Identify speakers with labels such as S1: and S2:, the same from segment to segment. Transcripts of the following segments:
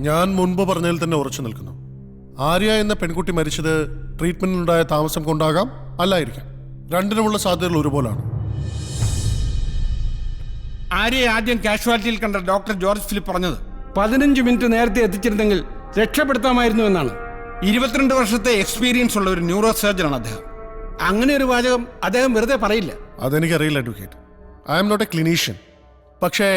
S1: ഞാൻ മുൻപ് പറഞ്ഞതിൽ തന്നെ ഉറച്ചു നിൽക്കുന്നു. ആര്യ എന്ന പെൺകുട്ടി മരിച്ചത് ട്രീറ്റ്മെന്റിനുണ്ടായ താമസം കൊണ്ടാകാം, അല്ലായിരിക്കാം. രണ്ടിനുമുള്ള സാധ്യതകൾ ഒരുപോലാണ്.
S2: ആര്യയെ ആദ്യം കാഷ്വാലിറ്റിയിൽ കണ്ട ഡോക്ടർ ജോർജ് ഫിലിപ്പ് പറഞ്ഞത് 15 മിനിറ്റ് നേരത്തെ എത്തിച്ചിരുന്നെങ്കിൽ രക്ഷപ്പെടുത്താമായിരുന്നു എന്നാണ്. 22 വർഷത്തെ എക്സ്പീരിയൻസ് ഉള്ള ഒരു ന്യൂറോ സർജനാണ് അദ്ദേഹം. അങ്ങനെ ഒരു വാചകം അദ്ദേഹം വെറുതെ പറയില്ല.
S1: അതെനിക്കറിയില്ല advocate. I am not a clinician. പക്ഷേ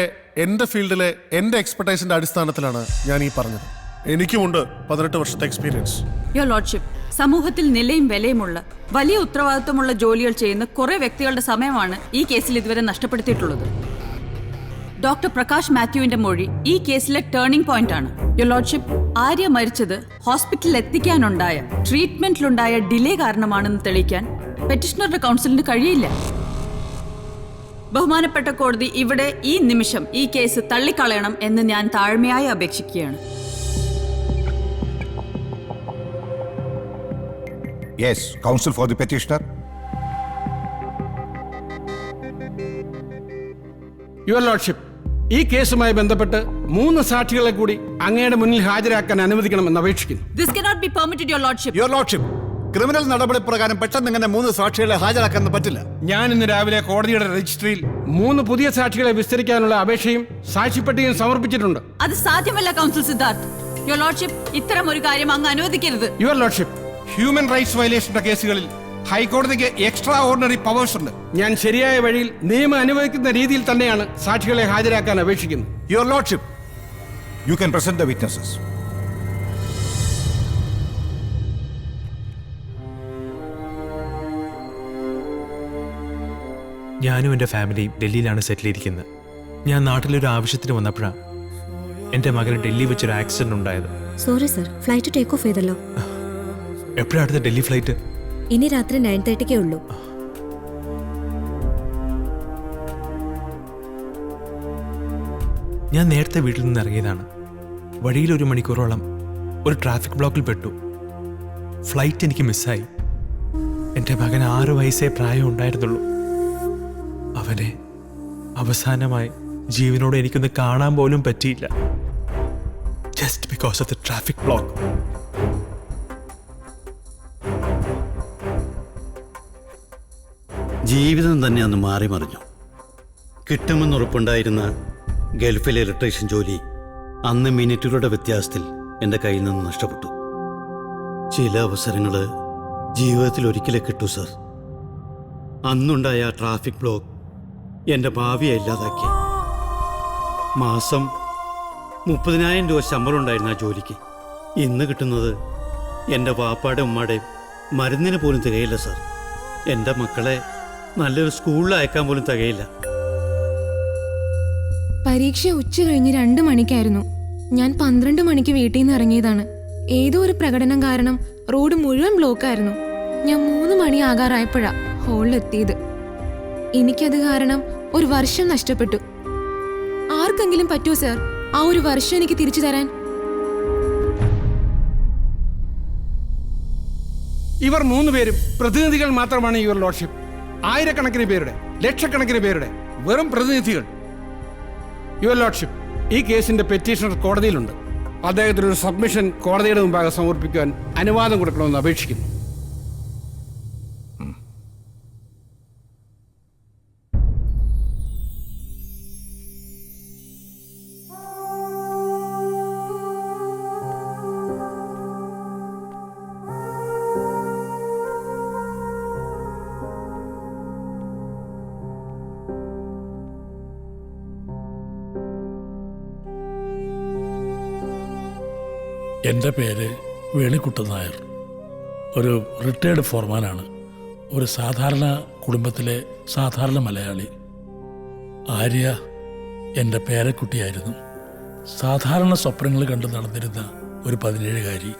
S1: എൻ്റെ ഫീൽഡിലെ എൻ്റെ എക്സ്പെർട്ടൈസിന്റെ അടിസ്ഥാനത്തിലാണ് ഞാൻ ഈ പറഞ്ഞത്. എനിക്കുമുണ്ട് 18 വർഷത്തെ എക്സ്പീരിയൻസ്.
S3: യുവർ ലോർഡ്ഷിപ്പ്, സമൂഹത്തിൽ നിലയും വിലയുമുള്ള വലിയ ഉത്തരവാദിത്വമുള്ള ജോലികൾ ചെയ്യുന്ന കുറെ വ്യക്തികളുടെ സമയമാണ് ഈ കേസിൽ ഇതുവരെ നഷ്ടപ്പെടുത്തിയിട്ടുള്ളത്. ഡോക്ടർ പ്രകാശ് മാത്യുവിന്റെ മൊഴി ഈ കേസിലെ ടേണിംഗ് പോയിന്റ് ആണ്. യുവർ ലോർഡ്ഷിപ്പ്, ആര്യ മരിച്ചത് ഹോസ്പിറ്റലിൽ എത്തിക്കാനുണ്ടായ ട്രീറ്റ്മെന്റിലുണ്ടായ ഡിലേ കാരണമാണെന്ന് തെളിയിക്കാൻ പെറ്റിഷണറുടെ കൗൺസിലിന് കഴിയില്ല. ബഹുമാനപ്പെട്ട കോടതി ഇവിടെ ഈ നിമിഷം ഈ കേസ് തള്ളിക്കളയണം എന്ന് ഞാൻ താഴ്മയായി അപേക്ഷിക്കുകയാണ്.
S4: Yes, counsel for the petitioner.
S2: Your lordship, ഈ കേസുമായി ബന്ധപ്പെട്ട് 3 സാക്ഷികളെ കൂടി അങ്ങയുടെ മുന്നിൽ ഹാജരാക്കാൻ അനുവദിക്കണമെന്ന് അപേക്ഷിക്കുന്നു.
S3: This cannot be permitted, your lordship.
S5: Your lordship, criminal നടപടി പ്രകാരം പെട്ടെന്ന് ഇങ്ങനെ 3 സാക്ഷികളെ ഹാജരാക്കാൻ പറ്റില്ല.
S2: ഞാൻ ഇന്ന് രാവിലെ കോടതിയുടെ രജിസ്ട്രിയിൽ 3 പുതിയ സാക്ഷികളെ വിസ്തരിക്കാനുള്ള അപേക്ഷയും സാക്ഷിപ്പട്ടികയും സമർപ്പിച്ചിട്ടുണ്ട്.
S3: അത് സാധ്യമല്ല കൗൺസിൽ സിദ്ധാർത്ഥ്. യുവർ ലോർഡ്ഷിപ്പ്, ഇത്തരം ഒരു കാര്യം അങ്ങ് അനുവദിക്കരുത്.
S2: യുവർ ലോർഡ്ഷിപ്പ്, ഹ്യൂമൻ റൈറ്റ്സ് വയലേഷന്റെ കേസുകളിൽ ഹൈക്കോടതിക്ക് എക്സ്ട്രാ ഓർഡിനറി പവേഴ്സ് ഉണ്ട്. ഞാൻ ശരിയായ വഴിയിൽ നിയമം അനുവദിക്കുന്ന രീതിയിൽ തന്നെയാണ് സാക്ഷികളെ ഹാജരാക്കാൻ അപേക്ഷിക്കുന്നത്.
S5: Your lordship,
S4: You can present the witnesses.
S6: ഞാനും എൻ്റെ ഫാമിലിയും ഡൽഹിയിലാണ് സെറ്റിൽ ചെയ്തിരിക്കുന്നത്. ഞാൻ നാട്ടിലൊരു ആവശ്യത്തിന് വന്നപ്പോഴാണ് എൻ്റെ മകന് ഡൽഹി വെച്ചൊരു ആക്സിഡന്റ് ഉണ്ടായത്.
S7: Sorry sir, flight take off ചെയ്തല്ലോ.
S6: എപ്പോഴാണ് അടുത്ത ഡൽഹി ഫ്ലൈറ്റ്?
S7: ഇനി രാത്രി 9:30 ഉള്ളൂ.
S6: ഞാൻ നേരത്തെ വീട്ടിൽ നിന്ന് ഇറങ്ങിയതാണ്. വഴിയിൽ 1 മണിക്കൂറോളം ഒരു ട്രാഫിക് ബ്ലോക്കിൽ പെട്ടു. ഫ്ലൈറ്റ് എനിക്ക് മിസ്സായി. എൻ്റെ മകൻ 6 വയസ്സേ പ്രായം ഉണ്ടായിരുന്നുള്ളൂ. അവനെ അവസാനമായി ജീവനോട് എനിക്കൊന്ന് കാണാൻ പോലും പറ്റിയില്ല. Just because of the traffic block.
S8: ജീവിതം തന്നെ അന്ന് മാറി മറിഞ്ഞു. കിട്ടുമെന്നുറപ്പുണ്ടായിരുന്ന ഗൾഫിലെ ഇലക്ട്രീഷ്യൻ ജോലി അന്ന് മിനിറ്റുകളുടെ വ്യത്യാസത്തിൽ എൻ്റെ കയ്യിൽ നിന്ന് നഷ്ടപ്പെട്ടു. ചില അവസരങ്ങൾ ജീവിതത്തിൽ ഒരിക്കലേ കിട്ടൂ സർ. അന്നുണ്ടായ ട്രാഫിക് ബ്ലോക്ക് എൻ്റെ ഭാവിയെ ഇല്ലാതാക്കി. മാസം 30,000 രൂപ ശമ്പളം ഉണ്ടായിരുന്ന ആ ജോലിക്ക് ഇന്ന് കിട്ടുന്നത് എൻ്റെ വാപ്പാടെ ഉമ്മാടെ മരുന്നിന് പോലും തികയില്ല സർ. എൻ്റെ മക്കളെ നല്ലൊരു സ്കൂളിൽ അയക്കാൻ പോലും തികയില്ല.
S9: പരീക്ഷ ഉച്ച കഴിഞ്ഞ് 2 മണിക്കായിരുന്നു. ഞാൻ 12 മണിക്ക് വീട്ടിൽ നിന്ന് ഇറങ്ങിയതാണ്. ഏതോ ഒരു പ്രകടനം കാരണം റോഡ് മുഴുവൻ ബ്ലോക്കായിരുന്നു. ഞാൻ 3 മണി ആകാറായപ്പോഴാ ഹോളിലെത്തിയത്. എനിക്കത് കാരണം 1 വർഷം നഷ്ടപ്പെട്ടു. ആർക്കെങ്കിലും പറ്റുമോ സർ ആ 1 വർഷം എനിക്ക് തിരിച്ചു തരാൻ?
S2: ഇവർ 3 പേരും പ്രതിനിധികൾ മാത്രമാണ് യുവർ ലോർഡ്ഷിപ്പ്. ആയിരക്കണക്കിന് പേരുടെ, ലക്ഷക്കണക്കിന് പേരുടെ വെറും പ്രതിനിധികൾ. യുവർ ലോർഡ്ഷിപ്പ്, ഈ കേസിന്റെ പെറ്റീഷണർ കോടതിയിലുണ്ട്. അദ്ദേഹത്തിനൊരു സബ്മിഷൻ കോടതിയുടെ മുമ്പാകെ സമർപ്പിക്കാൻ അനുവാദം കൊടുക്കണമെന്ന് അപേക്ഷിക്കുന്നു.
S10: എൻ്റെ പേര് വേണിക്കുട്ടൻ നായർ. ഒരു റിട്ടയർഡ് ഫോർമാനാണ്. ഒരു സാധാരണ കുടുംബത്തിലെ സാധാരണ മലയാളി. ആര്യ എൻ്റെ പേരക്കുട്ടിയായിരുന്നു. സാധാരണ സ്വപ്നങ്ങൾ കണ്ട് നടന്നിരുന്ന ഒരു 17കാരി,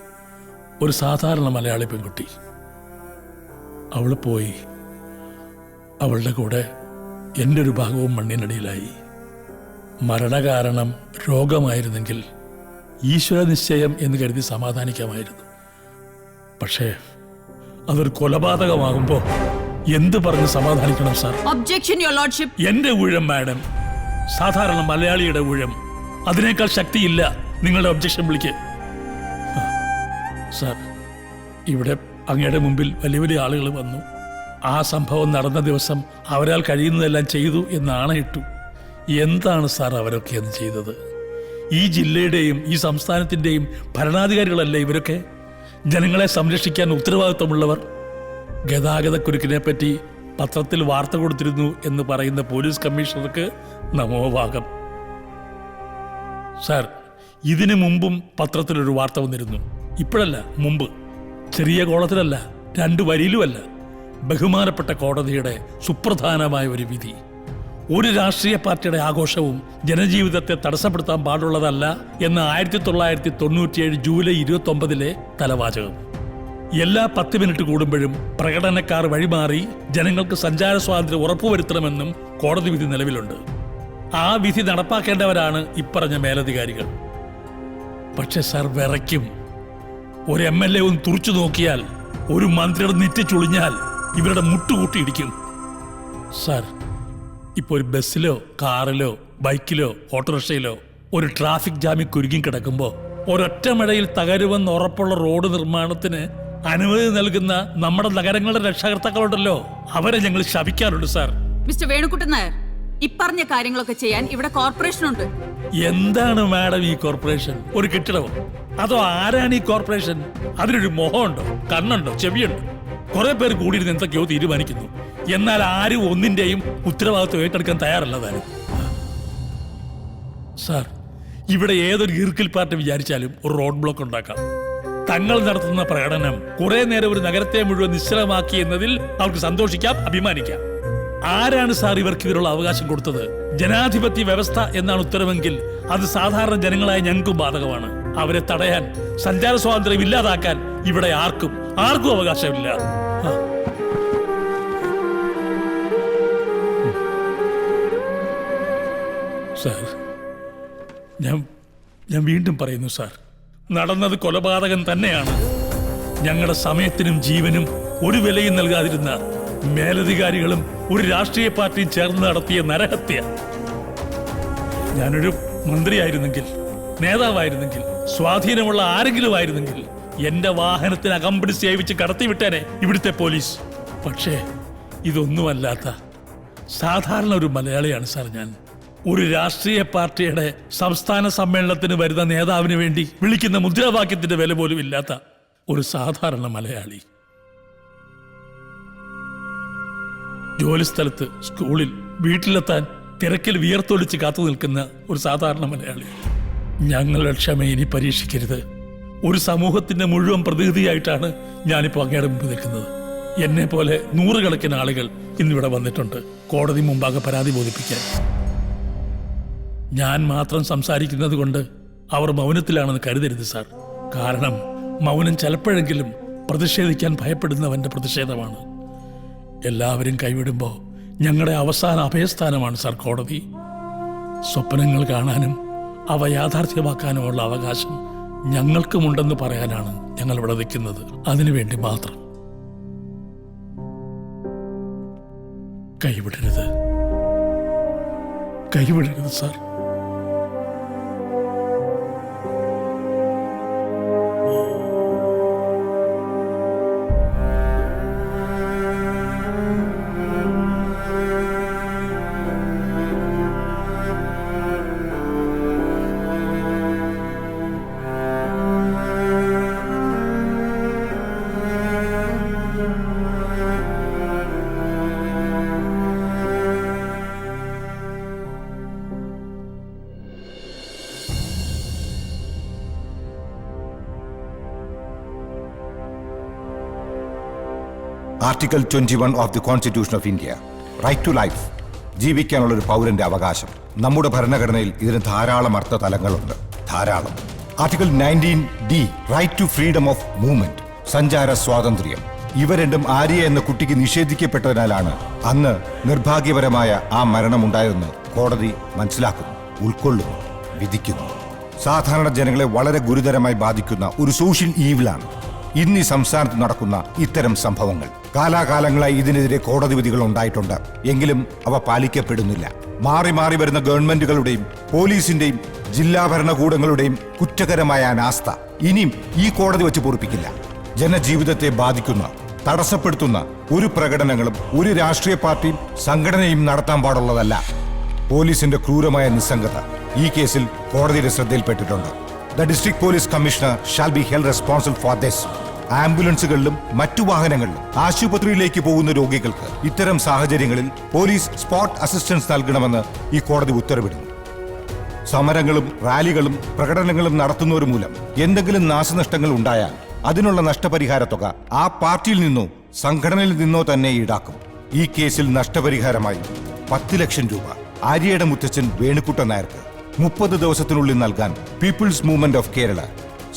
S10: ഒരു സാധാരണ മലയാളി പെൺകുട്ടി. അവൾ പോയി. അവളുടെ കൂടെ എൻ്റെ ഒരു ഭാഗവും മണ്ണിനടിയിലായി. മരണകാരണം രോഗമായിരുന്നെങ്കിൽ ഈശ്വര നിശ്ചയം എന്ന് കരുതി സമാധാനിക്കാമായിരുന്നു. പക്ഷേ അതൊരു കൊലപാതകമാകുമ്പോൾ എന്ത് പറഞ്ഞ് സമാധാനിക്കണം സാർ?
S3: Objection your lordship.
S10: എന്റെ ഊഴം മാഡം, സാധാരണ മലയാളിയുടെ ഊഴം. അതിനേക്കാൾ ശക്തിയില്ല നിങ്ങളുടെ ഒബ്ജക്ഷൻ വിളിക്ക്. സാർ, ഇവിടെ അങ്ങയുടെ മുമ്പിൽ വലിയ വലിയ ആളുകൾ വന്നു. ആ സംഭവം നടന്ന ദിവസം അവരാൽ കഴിയുന്നതെല്ലാം ചെയ്തു എന്ന് ആണയിട്ടു. എന്താണ് സാർ അവരൊക്കെ എന്ന് ചെയ്തത്? ഈ ജില്ലയുടെയും ഈ സംസ്ഥാനത്തിൻ്റെയും ഭരണാധികാരികളല്ലേ ഇവരൊക്കെ? ജനങ്ങളെ സംരക്ഷിക്കാൻ ഉത്തരവാദിത്വമുള്ളവർ. ഗതാഗതക്കുരുക്കിനെ പറ്റി പത്രത്തിൽ വാർത്ത കൊടുത്തിരുന്നു എന്ന് പറയുന്ന പോലീസ് കമ്മീഷണർക്ക് നമോഭാഗം. സാർ, ഇതിനു മുമ്പും പത്രത്തിലൊരു വാർത്ത വന്നിരുന്നു. ഇപ്പോഴല്ല, മുമ്പ്. ചെറിയ കോളത്തിലല്ല, 2 വരിയിലുമല്ല. ബഹുമാനപ്പെട്ട കോടതിയുടെ സുപ്രധാനമായ ഒരു വിധി. ഒരു രാഷ്ട്രീയ പാർട്ടിയുടെ ആഘോഷവും ജനജീവിതത്തെ തടസ്സപ്പെടുത്താൻ പാടുള്ളതല്ല എന്ന 1997 ജൂലൈ 29 തലവാചകം. എല്ലാ 10 മിനിറ്റ് കൂടുമ്പോഴും പ്രകടനക്കാർ വഴിമാറി ജനങ്ങൾക്ക് സഞ്ചാര സ്വാതന്ത്ര്യം ഉറപ്പുവരുത്തണമെന്നും കോടതി വിധി നിലവിലുണ്ട്. ആ വിധി നടപ്പാക്കേണ്ടവരാണ് ഇപ്പറഞ്ഞ മേലധികാരികൾ. പക്ഷെ സാർ, വിറയ്ക്കും. ഒരു MLA ഒന്ന് തുറച്ചു നോക്കിയാൽ, ഒരു മന്ത്രിയുടെ നെറ്റി ചുളിഞ്ഞാൽ ഇവരുടെ മുട്ടുകൂട്ടിയിടിക്കും. സാർ, ഇപ്പോൾ ഒരു ബസ്സിലോ കാറിലോ ബൈക്കിലോ ഓട്ടോറിക്ഷയിലോ ഒരു ട്രാഫിക് ജാമിൽ കുരുങ്ങി കിടക്കുമ്പോൾ ഒരൊറ്റ മഴയിൽ തകരുമെന്ന് ഉറപ്പുള്ള റോഡ് നിർമ്മാണത്തിന് അനുമതി നൽകുന്ന നമ്മുടെ നഗരങ്ങളുടെ രക്ഷകർത്താക്കളുണ്ടല്ലോ, അവരെ ഞങ്ങൾ ശപിക്കാറുണ്ട് സാർ.
S3: മിസ്റ്റർ വേണുകുട്ടൻ നായർ, ഇപ്പറഞ്ഞ കാര്യങ്ങളൊക്കെ ചെയ്യാൻ ഇവിടെ കോർപ്പറേഷൻ ഉണ്ട്.
S10: എന്താണ് മാഡം ഈ കോർപ്പറേഷൻ? ഒരു കെട്ടിടമോ? അതോ ആരാണ് ഈ കോർപ്പറേഷൻ? അതിനൊരു മുഖമുണ്ടോ, കണ്ണുണ്ടോ, ചെവിയുണ്ടോ? കുറെ പേർ കൂടിയിരുന്ന് എന്തൊക്കെയോ തീരുമാനിക്കുന്നു. എന്നാൽ ആരും ഒന്നിന്റെയും ഉത്തരവാദിത്വം ഏറ്റെടുക്കാൻ തയ്യാറല്ലതാനും. സാർ, ഇവിടെ ഏതൊരു ഈർക്കിൽ പാർട്ടി വിചാരിച്ചാലും ഒരു റോഡ് ബ്ലോക്ക് ഉണ്ടാക്കാം. തങ്ങൾ നടത്തുന്ന പ്രകടനം കുറെ നേരം ഒരു നഗരത്തെ മുഴുവൻ നിശ്ചലമാക്കി എന്നതിൽ അവർക്ക് സന്തോഷിക്കാം, അഭിമാനിക്കാം. ആരാണ് സാർ ഇവർക്ക് ഇതിനുള്ള അവകാശം കൊടുത്തത്? ജനാധിപത്യ വ്യവസ്ഥ എന്നാണ് ഉത്തരവെങ്കിൽ അത് സാധാരണ ജനങ്ങളായ ഞങ്ങൾക്കും ബാധകമാണ്. അവരെ തടയാൻ, സഞ്ചാര സ്വാതന്ത്ര്യം ഇല്ലാതാക്കാൻ ഇവിടെ ആർക്കും അവകാശമില്ല. സാർ, ഞാൻ വീണ്ടും പറയുന്നു സാർ, നടന്നത് കൊലപാതകം തന്നെയാണ്. ഞങ്ങളുടെ സമയത്തിനും ജീവനും ഒരു വിലയും നൽകാതിരുന്ന മേലധികാരികളും ഒരു രാഷ്ട്രീയ പാർട്ടിയും ചേർന്ന് നടത്തിയ നരഹത്യ. ഞാനൊരു മന്ത്രിയായിരുന്നെങ്കിൽ, നേതാവായിരുന്നെങ്കിൽ, സ്വാധീനമുള്ള ആരെങ്കിലും ആയിരുന്നെങ്കിൽ എന്റെ വാഹനത്തിന് അകമ്പടി സേവിച്ച് കടത്തിവിട്ടേനെ ഇവിടുത്തെ പോലീസ്. പക്ഷേ ഇതൊന്നുമല്ലാത്ത സാധാരണ ഒരു മലയാളിയാണ് സാർ ഞാൻ. ഒരു രാഷ്ട്രീയ പാർട്ടിയുടെ സംസ്ഥാന സമ്മേളനത്തിന് വരുന്ന നേതാവിന് വേണ്ടി വിളിക്കുന്ന മുദ്രാവാക്യത്തിന്റെ വില പോലും ഇല്ലാത്ത ഒരു സാധാരണ മലയാളി. ജോലിസ്ഥലത്ത്, സ്കൂളിൽ, വീട്ടിലെത്താൻ തിരക്കിൽ വിയർത്തൊലിച്ച് കാത്തു നിൽക്കുന്ന ഒരു സാധാരണ മലയാളി. ഞങ്ങളുടെ ക്ഷമ ഇനി പരീക്ഷിക്കരുത്. ഒരു സമൂഹത്തിന്റെ മുഴുവൻ പ്രതിനിധിയായിട്ടാണ് ഞാനിപ്പോൾ അങ്ങയുടെ മുമ്പ് നിൽക്കുന്നത്. എന്നെ പോലെ 100 കണക്കിന് ആളുകൾ ഇന്നിവിടെ വന്നിട്ടുണ്ട് കോടതി മുമ്പാകെ പരാതി ബോധിപ്പിക്കാൻ. ഞാൻ മാത്രം സംസാരിക്കുന്നത് കൊണ്ട് അവർ മൗനത്തിലാണെന്ന് കരുതരുത് സാർ. കാരണം മൗനം ചിലപ്പോഴെങ്കിലും പ്രതിഷേധിക്കാൻ ഭയപ്പെടുന്നവന്റെ പ്രതിഷേധമാണ്. എല്ലാവരും കൈവിടുമ്പോൾ ഞങ്ങളുടെ അവസാന അഭയസ്ഥാനമാണ് സാർ കോടതി. സ്വപ്നങ്ങൾ കാണാനും അവ യാഥാർത്ഥ്യമാക്കാനുമുള്ള അവകാശം ഞങ്ങൾക്കുമുണ്ടെന്ന് പറയാനാണ് ഞങ്ങൾ ഇവിടെ നിൽക്കുന്നത്. അതിനുവേണ്ടി മാത്രം. കൈവിടരുത് sir.
S4: Article 21 of the constitution of India, right to life, ജീവിക്കാനുള്ള ഒരു പൗരന്റെ അവകാശം. നമ്മുടെ ഭരണഘടനയിൽ ഇതിന് ധാരാളം അർത്ഥതലങ്ങളുണ്ട്, ധാരാളം. Article 19D, right to freedom of movement, സഞ്ചാര സ്വാതന്ത്ര്യം. ഇവ രണ്ടും ആര്യ എന്ന കുട്ടിക്ക് നിഷേധിക്കപ്പെട്ടതിനാലാണ് അന്ന് നിർഭാഗ്യപരമായ ആ മരണമുണ്ടായതെന്ന് കോടതി മനസ്സിലാക്കുന്നു, ഉൾക്കൊള്ളുന്നു, വിധിക്കുന്നു. സാധാരണ ജനങ്ങളെ വളരെ ഗുരുതരമായി ബാധിക്കുന്ന ഒരു സോഷ്യൽ ഈവിലാണ് ഇന്ന് ഈ സംസ്ഥാനത്ത് നടക്കുന്ന ഇത്തരം സംഭവങ്ങൾ. കാലാകാലങ്ങളായി ഇതിനെതിരെ കോടതി വിധികൾ ഉണ്ടായിട്ടുണ്ട്. എങ്കിലും അവ പാലിക്കപ്പെടുന്നില്ല. മാറി മാറി വരുന്ന ഗവൺമെന്റുകളുടെയും പോലീസിന്റെയും ജില്ലാ ഭരണകൂടങ്ങളുടെയും കുറ്റകരമായ അനാസ്ഥ ഇനിയും ഈ കോടതി വെച്ച് പൊറുപ്പിക്കില്ല. ജനജീവിതത്തെ ബാധിക്കുന്ന, തടസ്സപ്പെടുത്തുന്ന ഒരു പ്രകടനങ്ങളും ഒരു രാഷ്ട്രീയ പാർട്ടിയും സംഘടനയും നടത്താൻ പാടുള്ളതല്ല. പോലീസിന്റെ ക്രൂരമായ നിസ്സംഗത ഈ കേസിൽ കോടതിയുടെ ശ്രദ്ധയിൽപ്പെട്ടിട്ടുണ്ട്. The district police commissioner shall be held responsible for this. ആംബുലൻസുകളിലും മറ്റു വാഹനങ്ങളിലും ആശുപത്രിയിലേക്ക് പോകുന്ന രോഗികൾക്ക് ഇത്തരം സാഹചര്യങ്ങളിൽ പോലീസ് സ്പോട്ട് അസിസ്റ്റൻസ് നൽകണമെന്ന് ഈ കോടതി ഉത്തരവിടുന്നു. സമരങ്ങളും റാലികളും പ്രകടനങ്ങളും നടത്തുന്നവർ മൂലം എന്തെങ്കിലും നാശനഷ്ടങ്ങൾ ഉണ്ടായാൽ അതിനുള്ള നഷ്ടപരിഹാര തുക ആ പാർട്ടിയിൽ നിന്നോ സംഘടനയിൽ നിന്നോ തന്നെ ഈടാക്കും. ഈ കേസിൽ നഷ്ടപരിഹാരമായി 10 ലക്ഷം രൂപ ആര്യയുടെ മുത്തച്ഛൻ വേണുക്കുട്ടൻ നായർക്ക് 30 ദിവസത്തിനുള്ളിൽ നൽകാൻ പീപ്പിൾസ് മൂവ്മെന്റ് ഓഫ് കേരള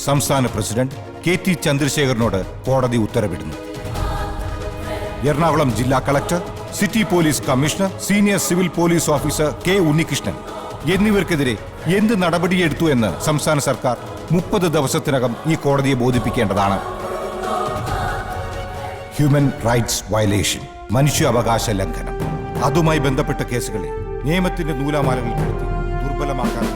S4: സംസ്ഥാന പ്രസിഡന്റ് KT ചന്ദ്രശേഖരനോട് കോടതി ഉത്തരവിടുന്നു. എറണാകുളം ജില്ലാ collector, city police commissioner, senior civil police officer K Unnikrishnan എന്നിവർക്കെതിരെ എന്ത് നടപടിയെടുത്തു എന്ന് സംസ്ഥാന സർക്കാർ 30 ദിവസത്തിനകം ഈ കോടതിയെ ബോധിപ്പിക്കേണ്ടതാണ്. ഹ്യൂമൻ റൈറ്റ്സ് വയലേഷൻ, മനുഷ്യാവകാശ ലംഘനം, അതുമായി ബന്ധപ്പെട്ട കേസുകളെ നിയമത്തിന്റെ നൂലാമാലകളിൽപ്പെടുത്തി ദുർബലമാക്കാൻ